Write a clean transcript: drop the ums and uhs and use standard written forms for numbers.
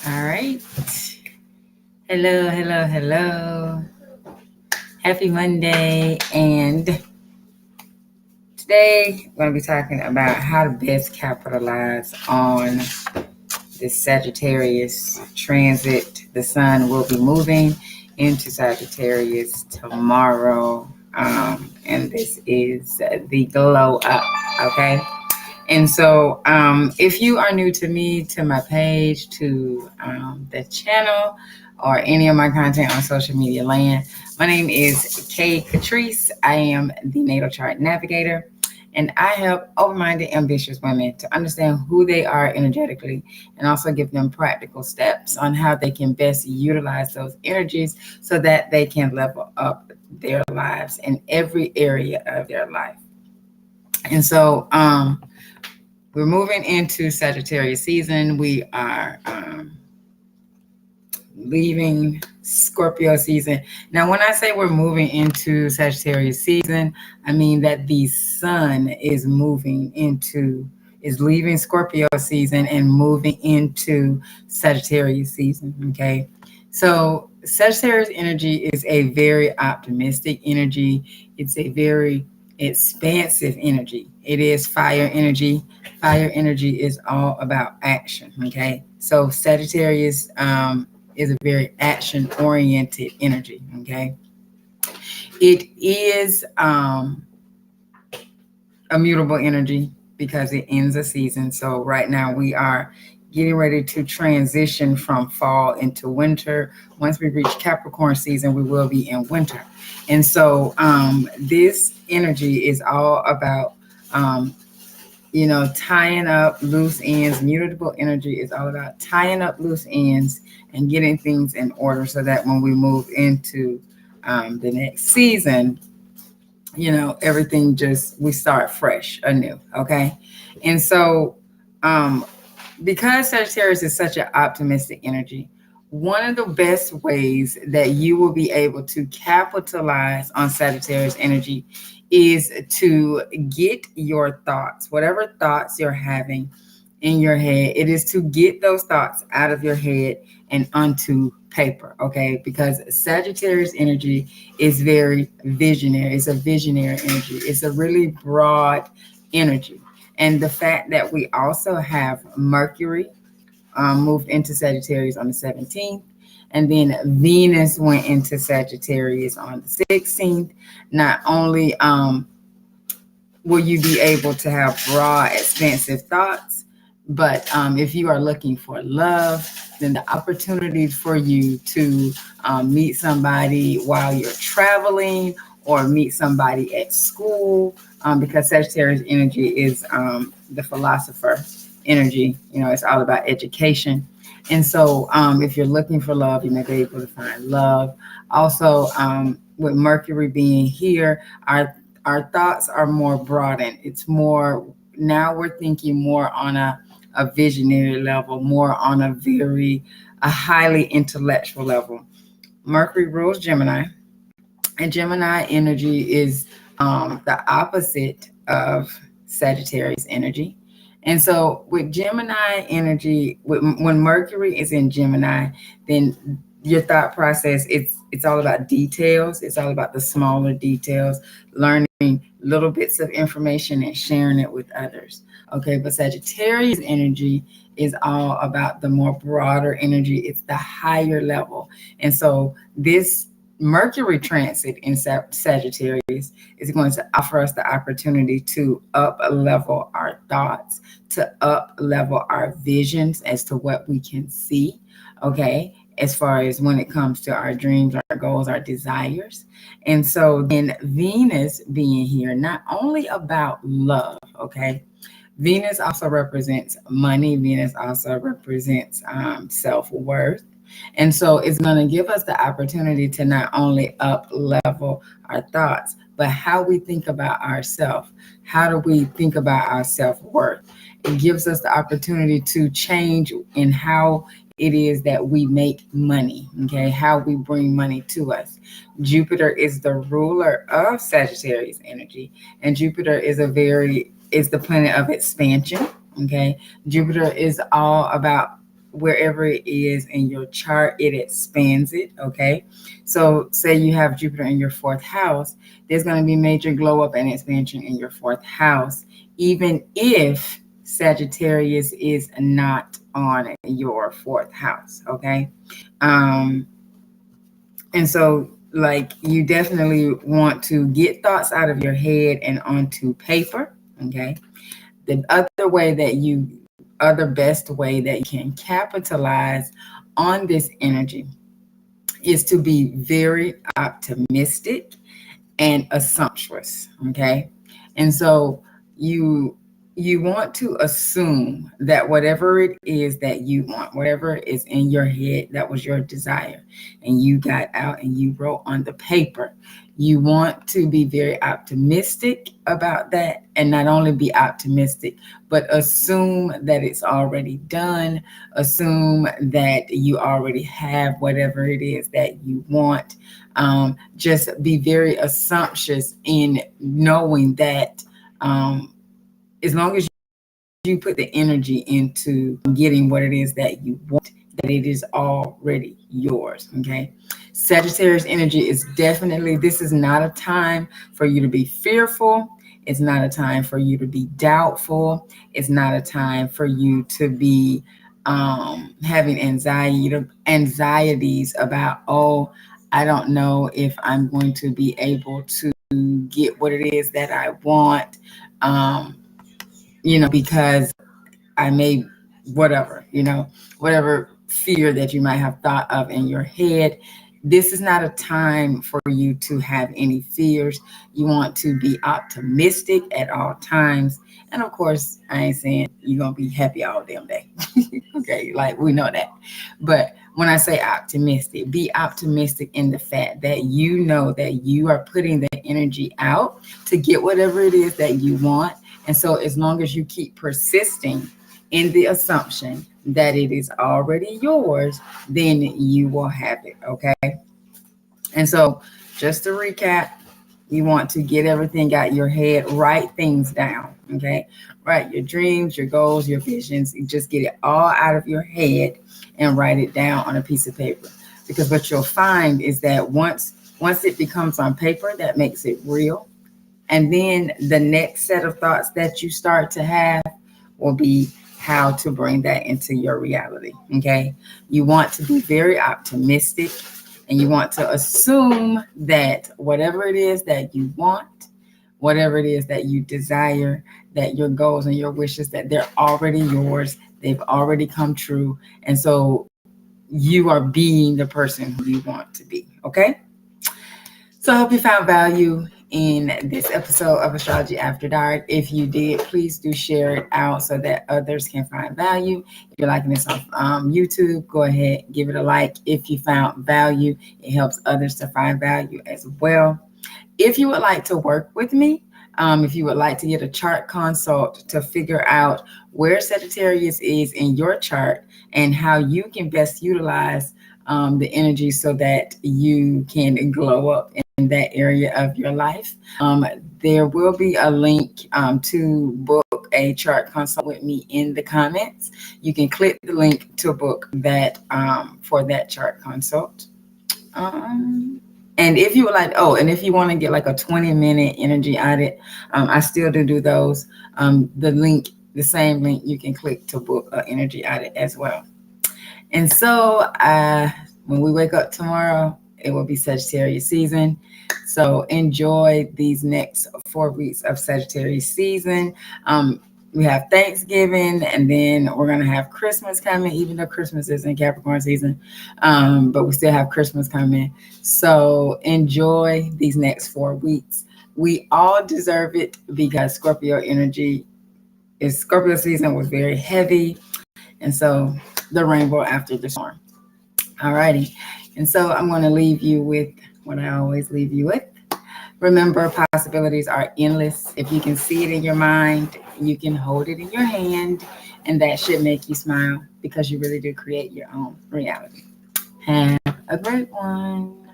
All right. Hello, hello, hello. Happy Monday. And today we're going to be talking about how to best capitalize on this Sagittarius transit. The sun will be moving into Sagittarius tomorrow. And this is the glow up. Okay. And so, if you are new to me, to my page, to the channel, or any of my content on social media land, my name is Kay Catrice. I am the Natal Chart Navigator, and I help open-minded, ambitious women to understand who they are energetically and also give them practical steps on how they can best utilize those energies so that they can level up their lives in every area of their life. And so, we're moving into Sagittarius season. We are leaving Scorpio season. Now, when I say we're moving into Sagittarius season, I mean that the sun is leaving Scorpio season and moving into Sagittarius season. Okay. So Sagittarius energy is a very optimistic energy. It's a very expansive energy. It is fire energy. Fire energy is all about action. Okay. So Sagittarius is a very action oriented energy. Okay. It is a mutable energy because it ends a season. So right now we are getting ready to transition from fall into winter. Once we reach Capricorn season, we will be in winter. And so this energy is all about tying up loose ends. Mutable energy is all about tying up loose ends and getting things in order so that when we move into the next season, everything we start fresh anew. Okay. And so, because Sagittarius is such an optimistic energy, one of the best ways that you will be able to capitalize on Sagittarius energy is to get your thoughts, whatever thoughts you're having in your head, it is to get those thoughts out of your head and onto paper, okay? Because Sagittarius energy is very visionary. It's a visionary energy. It's a really broad energy. And the fact that we also have Mercury moved into Sagittarius on the 17th, and then Venus went into Sagittarius on the 16th. Not only will you be able to have broad, expansive thoughts, but if you are looking for love, then the opportunities for you to meet somebody while you're traveling or meet somebody at school, because Sagittarius energy is the philosopher energy. It's all about education. And so if you're looking for love, you may be able to find love. Also, with Mercury being here, our thoughts are more broadened. It's more, now we're thinking more on a visionary level, more on a highly intellectual level. Mercury rules Gemini, and Gemini energy is the opposite of Sagittarius energy. And so with Gemini energy, when Mercury is in Gemini, then your thought process, it's all about details. It's all about the smaller details, learning little bits of information and sharing it with others. Okay, but Sagittarius energy is all about the more broader energy. It's the higher level. And so this Mercury transit in Sagittarius is going to offer us the opportunity to up level our thoughts, to up level our visions as to what we can see. Okay, as far as when it comes to our dreams, our goals, our desires. And so then Venus being here, not only about love, okay? Venus also represents money. Venus also represents self-worth. And so it's going to give us the opportunity to not only up level our thoughts, but how we think about ourselves. How do we think about our self-worth? It gives us the opportunity to change in how it is that we make money, okay? How we bring money to us. Jupiter is the ruler of Sagittarius energy, and Jupiter is the planet of expansion, okay? Jupiter is all about wherever it is in your chart, it expands it. Okay. So say you have Jupiter in your fourth house, there's going to be major glow up and expansion in your fourth house, even if Sagittarius is not on your fourth house. Okay. Um, and so, like, you definitely want to get thoughts out of your head and onto paper. Okay. The other best way that you can capitalize on this energy is to be very optimistic and assumptuous. Okay. And so you you want to assume that whatever it is that you want, whatever is in your head, that was your desire, and you got out and you wrote on the paper. You want to be very optimistic about that, and not only be optimistic, but assume that it's already done. Assume that you already have whatever it is that you want. Just be very assumptuous in knowing that, as long as you put the energy into getting what it is that you want, that it is already yours. Okay. Sagittarius energy is definitely, this is not a time for you to be fearful. It's not a time for you to be doubtful. It's not a time for you to be having anxieties about, oh, I don't know if I'm going to be able to get what it is that I want. Because I may, whatever fear that you might have thought of in your head. This is not a time for you to have any fears. You want to be optimistic at all times. And of course, I ain't saying you're going to be happy all damn day. Okay, like we know that. But when I say optimistic, be optimistic in the fact that you know that you are putting the energy out to get whatever it is that you want. And so as long as you keep persisting in the assumption that it is already yours, then you will have it. Okay. And so just to recap, you want to get everything out your head, write things down. Okay. Write your dreams, your goals, your visions. You just get it all out of your head and write it down on a piece of paper. Because what you'll find is that once it becomes on paper, that makes it real. And then the next set of thoughts that you start to have will be how to bring that into your reality. Okay. You want to be very optimistic, and you want to assume that whatever it is that you want, whatever it is that you desire, that your goals and your wishes, that they're already yours. They've already come true. And so you are being the person who you want to be. Okay. So I hope you found value in this episode of Astrology After Dark. If you did, please do share it out so that others can find value. If you're liking this on YouTube, go ahead, give it a like. If you found value, it helps others to find value as well. If you would like to work with me, if you would like to get a chart consult to figure out where Sagittarius is in your chart and how you can best utilize the energy so that you can glow up in that area of your life, there will be a link to book a chart consult with me in the comments. You can click the link to book that for that chart consult. And if you would like, and if you want to get like a 20-minute energy audit, I still do those. The same link, you can click to book an energy audit as well. And so when we wake up tomorrow, it will be Sagittarius season. So enjoy these next 4 weeks of Sagittarius season. We have Thanksgiving, and then we're going to have Christmas coming, even though Christmas is in Capricorn season. But we still have Christmas coming. So enjoy these next 4 weeks. We all deserve it because Scorpio season was very heavy. And so the rainbow after the storm. All righty. And so I'm going to leave you with what I always leave you with. Remember, possibilities are endless. If you can see it in your mind, you can hold it in your hand, and that should make you smile because you really do create your own reality. Have a great one.